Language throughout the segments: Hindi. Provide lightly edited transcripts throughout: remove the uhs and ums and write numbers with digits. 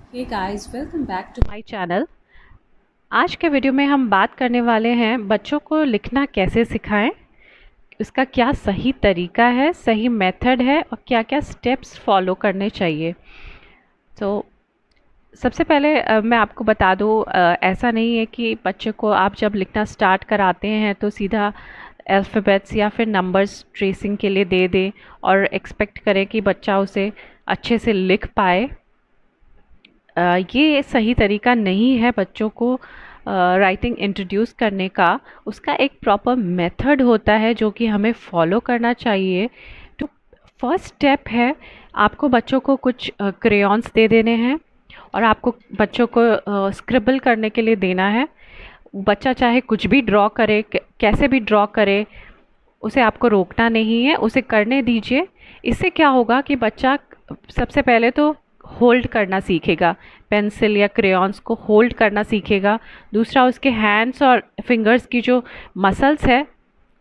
Hey guys, welcome back to my channel. आज के वीडियो में हम बात करने वाले हैं बच्चों को लिखना कैसे सिखाएं, उसका क्या सही तरीका है, सही मेथड है और क्या क्या स्टेप्स फॉलो करने चाहिए। तो सबसे पहले मैं आपको बता दूं, ऐसा नहीं है कि बच्चे को आप जब लिखना स्टार्ट कराते हैं तो सीधा अल्फ़ाबेट्स या फिर नंबर्स ट्रेसिंग के लिए दे दें और एक्सपेक्ट करें कि बच्चा उसे अच्छे से लिख पाए। ये सही तरीका नहीं है बच्चों को राइटिंग इंट्रोड्यूस करने का। उसका एक प्रॉपर मेथड होता है जो कि हमें फॉलो करना चाहिए। तो फर्स्ट स्टेप है, आपको बच्चों को कुछ क्रेयॉन्स दे देने हैं और आपको बच्चों को स्क्रिबल करने के लिए देना है। बच्चा चाहे कुछ भी ड्रॉ करे, कैसे भी ड्रॉ करे, उसे आपको रोकना नहीं है, उसे करने दीजिए। इससे क्या होगा कि बच्चा सबसे पहले तो होल्ड करना सीखेगा, पेंसिल या क्रेयॉन्स को होल्ड करना सीखेगा। दूसरा, उसके हैंड्स और फिंगर्स की जो मसल्स है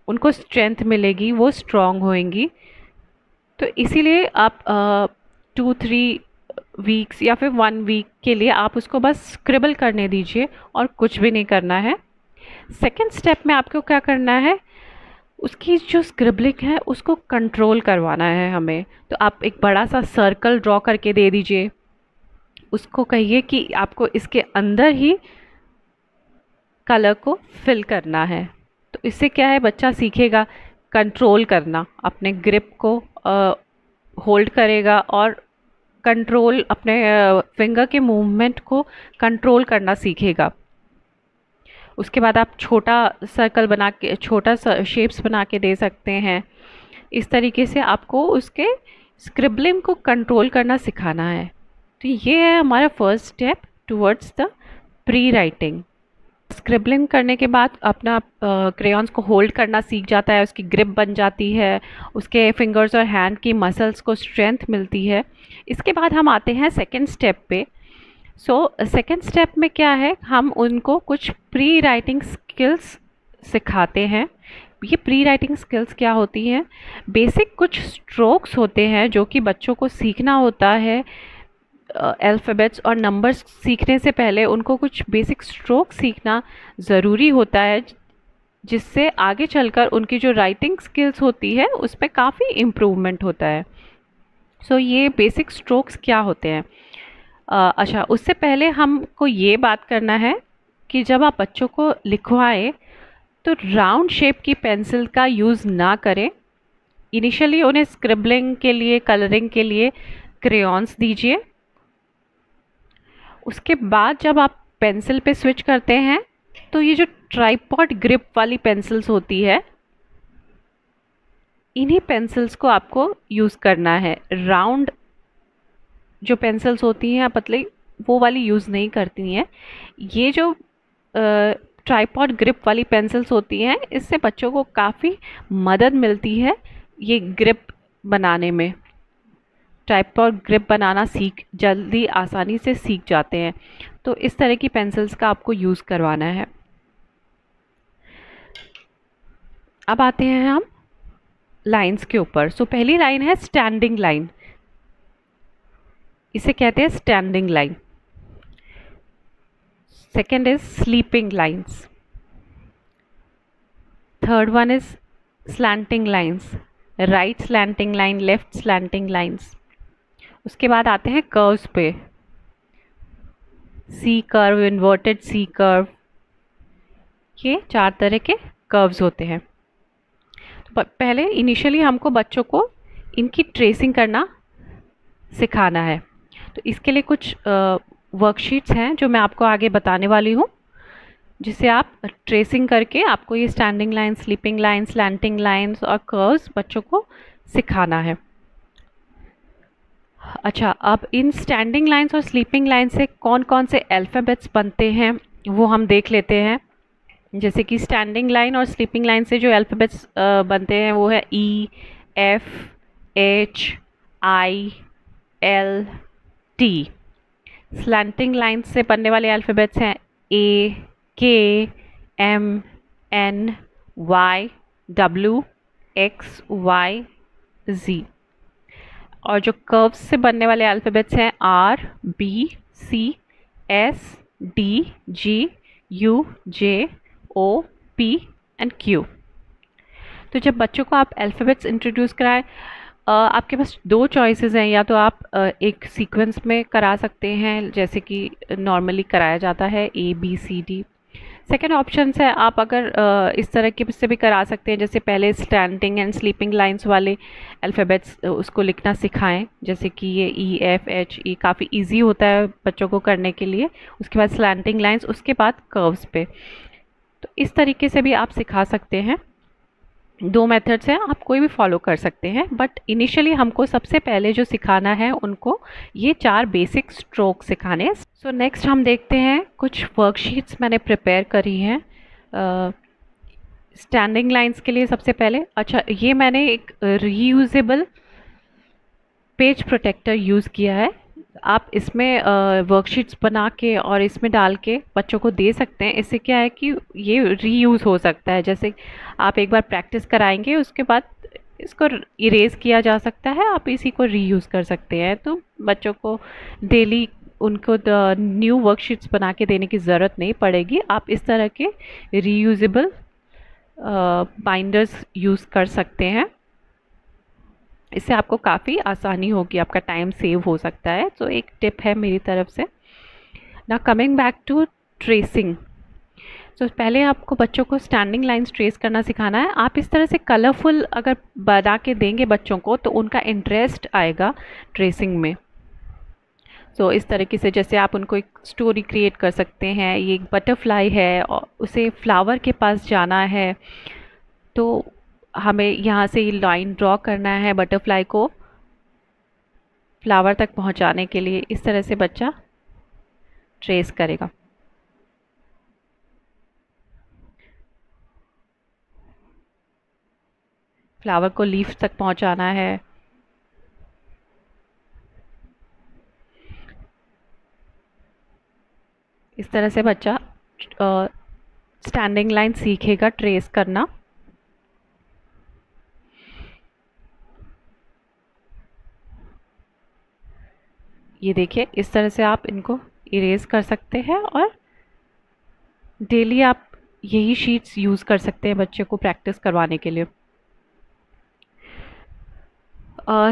उनको स्ट्रेंथ मिलेगी, वो स्ट्रॉन्ग होएंगी। तो इसीलिए आप 2-3 वीक्स या फिर 1 वीक के लिए आप उसको बस स्क्रिबल करने दीजिए और कुछ भी नहीं करना है। सेकेंड स्टेप में आपको क्या करना है, उसकी जो स्क्रिबलिंग है उसको कंट्रोल करवाना है हमें। तो आप एक बड़ा सा सर्कल ड्रॉ करके दे दीजिए, उसको कहिए कि आपको इसके अंदर ही कलर को फिल करना है। तो इससे क्या है, बच्चा सीखेगा कंट्रोल करना, अपने ग्रिप को होल्ड करेगा और कंट्रोल अपने फिंगर के मूवमेंट को कंट्रोल करना सीखेगा। उसके बाद आप छोटा सर्कल बना के, छोटा शेप्स बना के दे सकते हैं। इस तरीके से आपको उसके स्क्रिबलिंग को कंट्रोल करना सिखाना है। तो ये है हमारा first step towards the pre writing. Scribbling करने के बाद अपना क्रेयॉन्स को होल्ड करना सीख जाता है, उसकी ग्रिप बन जाती है, उसके फिंगर्स और हैंड की मसल्स को स्ट्रेंथ मिलती है। इसके बाद हम आते हैं सेकेंड स्टेप पे। सेकेंड स्टेप में क्या है, हम उनको कुछ प्री राइटिंग स्किल्स सिखाते हैं। ये प्री राइटिंग स्किल्स क्या होती हैं, बेसिक कुछ स्ट्रोक्स होते हैं जो कि बच्चों को सीखना होता है। अल्फ़ाबेट्स और नंबर्स सीखने से पहले उनको कुछ बेसिक स्ट्रोक सीखना ज़रूरी होता है, जिससे आगे चलकर उनकी जो राइटिंग स्किल्स होती है उस पर काफ़ी इम्प्रूवमेंट होता है। ये बेसिक स्ट्रोक्स क्या होते हैं। अच्छा, उससे पहले हमको ये बात करना है कि जब आप बच्चों को लिखवाएं तो राउंड शेप की पेंसिल का यूज़ ना करें। इनिशियली उन्हें स्क्रिबलिंग के लिए, कलरिंग के लिए क्रेयॉन्स दीजिए। उसके बाद जब आप पेंसिल पे स्विच करते हैं तो ये जो ट्राइपॉड ग्रिप वाली पेंसिल्स होती है, इन्हीं पेंसिल्स को आपको यूज़ करना है। राउंड जो पेंसिल्स होती हैं पतली, वो वाली यूज़ नहीं करती हैं। ये जो ट्राइपॉड ग्रिप वाली पेंसिल्स होती हैं, इससे बच्चों को काफ़ी मदद मिलती है ये ग्रिप बनाने में। ट्राइपॉड ग्रिप बनाना जल्दी आसानी से सीख जाते हैं। तो इस तरह की पेंसिल्स का आपको यूज़ करवाना है। अब आते हैं हम लाइंस के ऊपर। पहली लाइन है स्टैंडिंग लाइन, इसे कहते हैं standing line. Second is sleeping lines. Third one is slanting lines, right slanting line, left slanting lines. उसके बाद आते हैं कर्व्स पे, C curve, inverted C curve. ये 4 तरह के कर्व्स होते हैं। तो पहले इनिशियली हमको बच्चों को इनकी ट्रेसिंग करना सिखाना है। तो इसके लिए कुछ वर्कशीट्स हैं जो मैं आपको आगे बताने वाली हूँ, जिसे आप ट्रेसिंग करके आपको ये standing line, sleeping line, slanting lines और कर्व्स बच्चों को सिखाना है। अच्छा, अब इन स्टैंडिंग लाइंस और स्लीपिंग लाइन से कौन कौन से अल्फ़ाबेट्स बनते हैं वो हम देख लेते हैं। जैसे कि स्टैंडिंग लाइन और स्लीपिंग लाइन से जो अल्फ़ाबेट्स बनते हैं वो है E, F, H, I, L, T. Slanting line से बनने वाले अल्फ़ाबेट्स हैं A, K, M, N, Y, W, X, Y, G. और जो कर्व्स से बनने वाले अल्फ़ाबेट्स हैं R, B, CSDGUJOP and Q। तो जब बच्चों को आप अल्फ़ाबेट्स इंट्रोड्यूस कराएं, आपके पास दो चॉइसेस हैं, या तो आप एक सीक्वेंस में करा सकते हैं जैसे कि नॉर्मली कराया जाता है ABCD। सेकेंड ऑप्शन है आप अगर इस तरह के से भी करा सकते हैं, जैसे पहले स्टैंडिंग एंड स्लीपिंग लाइंस वाले अल्फ़ाबेट्स उसको लिखना सिखाएं, जैसे कि ये EFHE काफ़ी इजी होता है बच्चों को करने के लिए। उसके बाद स्लैंटिंग लाइंस, उसके बाद कर्व्स पे। तो इस तरीके से भी आप सिखा सकते हैं। दो मेथड्स हैं, आप कोई भी फॉलो कर सकते हैं, बट इनिशियली हमको सबसे पहले जो सिखाना है उनको ये 4 बेसिक स्ट्रोक सिखाने। सो नेक्स्ट हम देखते हैं कुछ वर्कशीट्स मैंने प्रिपेयर करी हैं स्टैंडिंग लाइंस के लिए। सबसे पहले अच्छा, ये मैंने एक रीयूजेबल पेज प्रोटेक्टर यूज़ किया है। आप इसमें वर्कशीट्स बना के और इसमें डाल के बच्चों को दे सकते हैं। इससे क्या है कि ये रीयूज़ हो सकता है, जैसे आप एक बार प्रैक्टिस कराएंगे उसके बाद इसको इरेज किया जा सकता है, आप इसी को रीयूज़ कर सकते हैं। तो बच्चों को डेली उनको न्यू वर्कशीट्स बना के देने की ज़रूरत नहीं पड़ेगी। आप इस तरह के रीयूजेबल बाइंडर्स यूज़ कर सकते हैं। इससे आपको काफ़ी आसानी होगी, आपका टाइम सेव हो सकता है। तो एक टिप है मेरी तरफ से। ना कमिंग बैक टू ट्रेसिंग। तो पहले आपको बच्चों को स्टैंडिंग लाइंस ट्रेस करना सिखाना है। आप इस तरह से कलरफुल अगर बना के देंगे बच्चों को तो उनका इंटरेस्ट आएगा ट्रेसिंग में। तो इस तरीके से जैसे आप उनको एक स्टोरी क्रिएट कर सकते हैं। ये एक बटरफ्लाई है और उसे फ्लावर के पास जाना है, तो हमें यहाँ से ये लाइन ड्रॉ करना है बटरफ्लाई को फ्लावर तक पहुँचाने के लिए। इस तरह से बच्चा ट्रेस करेगा। फ्लावर को लीफ तक पहुँचाना है। इस तरह से बच्चा स्टैंडिंग लाइन सीखेगा ट्रेस करना। ये देखिए, इस तरह से आप इनको इरेज कर सकते हैं और डेली आप यही शीट्स यूज़ कर सकते हैं बच्चे को प्रैक्टिस करवाने के लिए।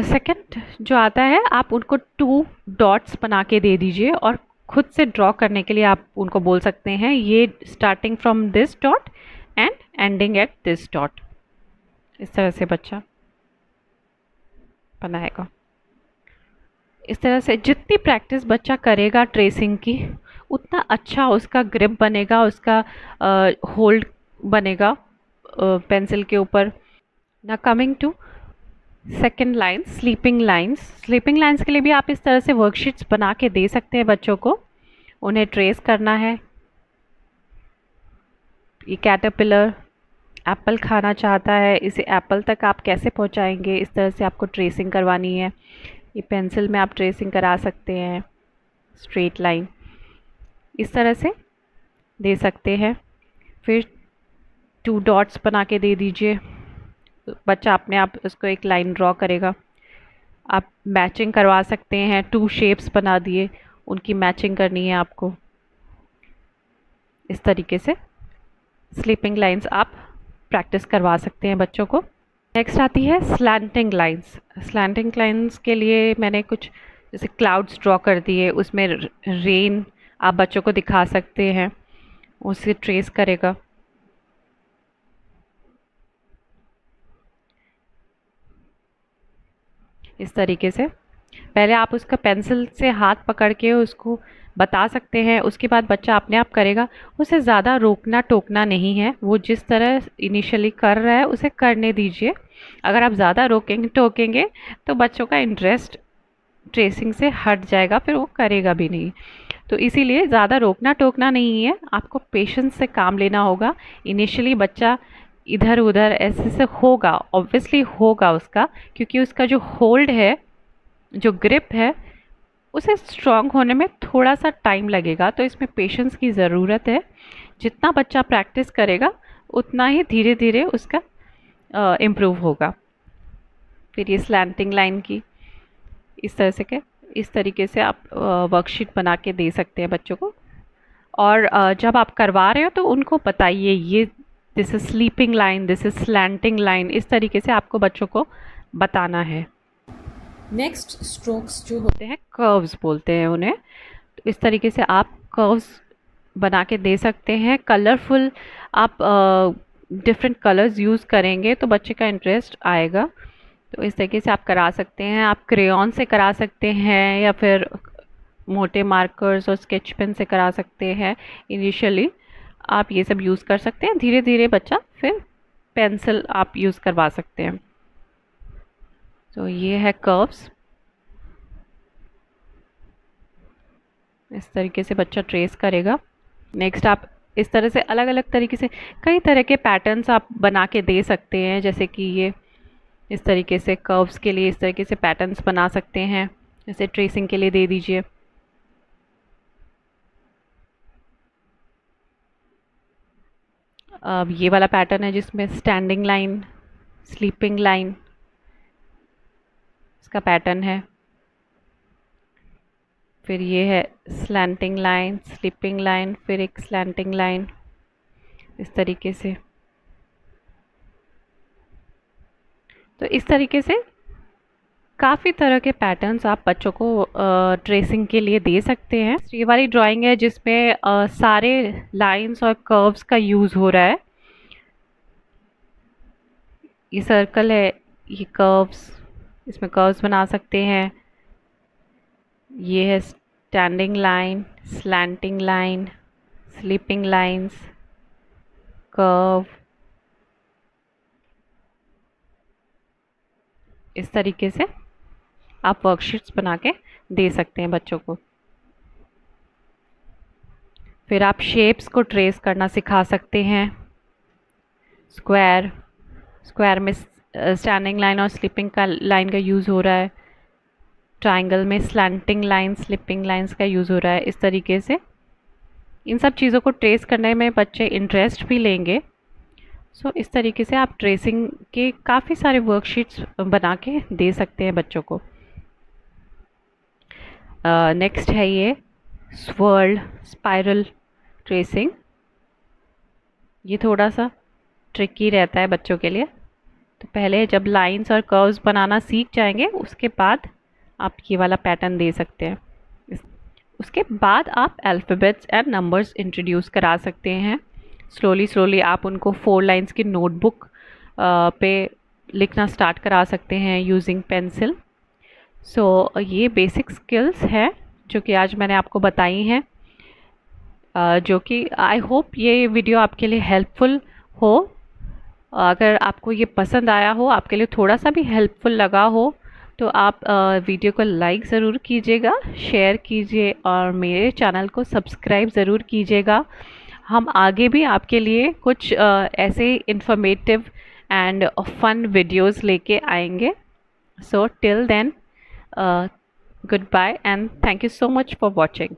सेकंड जो आता है, आप उनको 2 डॉट्स बना के दे दीजिए और खुद से ड्रॉ करने के लिए आप उनको बोल सकते हैं ये starting from this dot and ending at this dot. इस तरह से बच्चा बनाएगा। इस तरह से जितनी प्रैक्टिस बच्चा करेगा ट्रेसिंग की, उतना अच्छा उसका ग्रिप बनेगा, उसका होल्ड बनेगा पेंसिल के ऊपर। ना coming to second line, sleeping lines. Sleeping lines के लिए भी आप इस तरह से वर्कशीट्स बना के दे सकते हैं बच्चों को। उन्हें ट्रेस करना है। ये कैटरपिलर एप्पल खाना चाहता है, इसे एप्पल तक आप कैसे पहुंचाएंगे, इस तरह से आपको ट्रेसिंग करवानी है। ये पेंसिल में आप ट्रेसिंग करा सकते हैं, स्ट्रेट लाइन इस तरह से दे सकते हैं। फिर 2 डॉट्स बना के दे दीजिए, बच्चा अपने आप उसको एक लाइन ड्रॉ करेगा। आप मैचिंग करवा सकते हैं, 2 शेप्स बना दिए, उनकी मैचिंग करनी है आपको। इस तरीके से स्लीपिंग लाइंस आप प्रैक्टिस करवा सकते हैं बच्चों को। नेक्स्ट आती है स्लैंटिंग लाइंस। स्लैंटिंग लाइंस के लिए मैंने कुछ जैसे क्लाउड्स ड्रॉ कर दिए, उसमें रेन आप बच्चों को दिखा सकते हैं, उसे ट्रेस करेगा। इस तरीके से पहले आप उसका पेंसिल से हाथ पकड़ के उसको बता सकते हैं, उसके बाद बच्चा अपने आप करेगा। उसे ज़्यादा रोकना टोकना नहीं है, वो जिस तरह इनिशियली कर रहा है उसे करने दीजिए। अगर आप ज़्यादा रोकेंगे टोकेंगे तो बच्चों का इंटरेस्ट ट्रेसिंग से हट जाएगा, फिर वो करेगा भी नहीं। तो इसीलिए ज़्यादा रोकना टोकना नहीं है, आपको पेशेंस से काम लेना होगा। इनिशियली बच्चा इधर उधर ऐसे से होगा, ऑब्वियसली होगा उसका, क्योंकि उसका जो होल्ड है, जो ग्रिप है, उसे स्ट्रॉन्ग होने में थोड़ा सा टाइम लगेगा। तो इसमें पेशेंस की ज़रूरत है। जितना बच्चा प्रैक्टिस करेगा उतना ही धीरे धीरे उसका इम्प्रूव होगा। फिर ये स्लैंटिंग लाइन की इस तरह से के इस तरीके से आप वर्कशीट बना के दे सकते हैं बच्चों को। और जब आप करवा रहे हो तो उनको बताइए ये this is sleeping line, this is slanting line, इस तरीके से आपको बच्चों को बताना है। नेक्स्ट स्ट्रोक्स जो होते हैं कर्व्स बोलते हैं उन्हें, तो इस तरीके से आप कर्व्स बना के दे सकते हैं। कलरफुल आप डिफरेंट कलर्स यूज़ करेंगे तो बच्चे का इंटरेस्ट आएगा। तो इस तरीके से आप करा सकते हैं। आप क्रेयॉन से करा सकते हैं या फिर मोटे मार्कर्स और स्केच पेन से करा सकते हैं। इनिशियली आप ये सब यूज़ कर सकते हैं, धीरे धीरे बच्चा फिर पेंसिल आप यूज़ करवा सकते हैं। तो ये है कर्व्स। इस तरीके से बच्चा ट्रेस करेगा। नेक्स्ट आप इस तरह से अलग अलग तरीके से कई तरह के पैटर्न्स आप बना के दे सकते हैं, जैसे कि ये इस तरीके से कर्व्स के लिए इस तरीके से पैटर्न्स बना सकते हैं, जैसे ट्रेसिंग के लिए दे दीजिए। अब ये वाला पैटर्न है जिसमें स्टैंडिंग लाइन, स्लीपिंग लाइन इसका पैटर्न है। फिर ये है स्लैंटिंग लाइन, स्लीपिंग लाइन, फिर एक स्लैंटिंग लाइन, इस तरीके से। तो इस तरीके से काफ़ी तरह के पैटर्न्स आप बच्चों को ट्रेसिंग के लिए दे सकते हैं। ये वाली ड्राइंग है जिसमें सारे लाइंस और कर्व्स का यूज़ हो रहा है। ये सर्कल है, ये कर्व्स, इसमें कर्व्स बना सकते हैं। ये है standing line, slanting line, sleeping lines, curve, इस तरीके से आप वर्कशीट्स बना के दे सकते हैं बच्चों को। फिर आप शेप्स को ट्रेस करना सिखा सकते हैं। स्क्वायर, स्क्वायर में स्टैंडिंग लाइन और स्लीपिंग का लाइन का यूज़ हो रहा है। ट्रायंगल में स्लैंटिंग लाइन, स्लीपिंग लाइंस का यूज़ हो रहा है। इस तरीके से इन सब चीज़ों को ट्रेस करने में बच्चे इंटरेस्ट भी लेंगे। सो इस तरीके से आप ट्रेसिंग के काफ़ी सारे वर्कशीट्स बना के दे सकते हैं बच्चों को। नेक्स्ट है ये स्वर्ल स्पाइरल ट्रेसिंग। ये थोड़ा सा ट्रिकी रहता है बच्चों के लिए। तो पहले जब लाइंस और कर्व्स बनाना सीख जाएंगे उसके बाद आप ये वाला पैटर्न दे सकते हैं। उसके बाद आप अल्फ़ाबेट्स एंड नंबर्स इंट्रोड्यूस करा सकते हैं। स्लोली आप उनको 4 लाइंस की नोटबुक पे लिखना स्टार्ट करा सकते हैं यूजिंग पेंसिल। सो ये बेसिक स्किल्स हैं जो कि आज मैंने आपको बताई हैं, जो कि आई होप ये वीडियो आपके लिए हेल्पफुल हो। अगर आपको ये पसंद आया हो, आपके लिए थोड़ा सा भी हेल्पफुल लगा हो, तो आप वीडियो को लाइक ज़रूर कीजिएगा, शेयर कीजिए और मेरे चैनल को सब्सक्राइब ज़रूर कीजिएगा। हम आगे भी आपके लिए कुछ ऐसे इंफॉर्मेटिव एंड फन वीडियोस लेके आएंगे। So till then, goodbye and thank you so much for watching.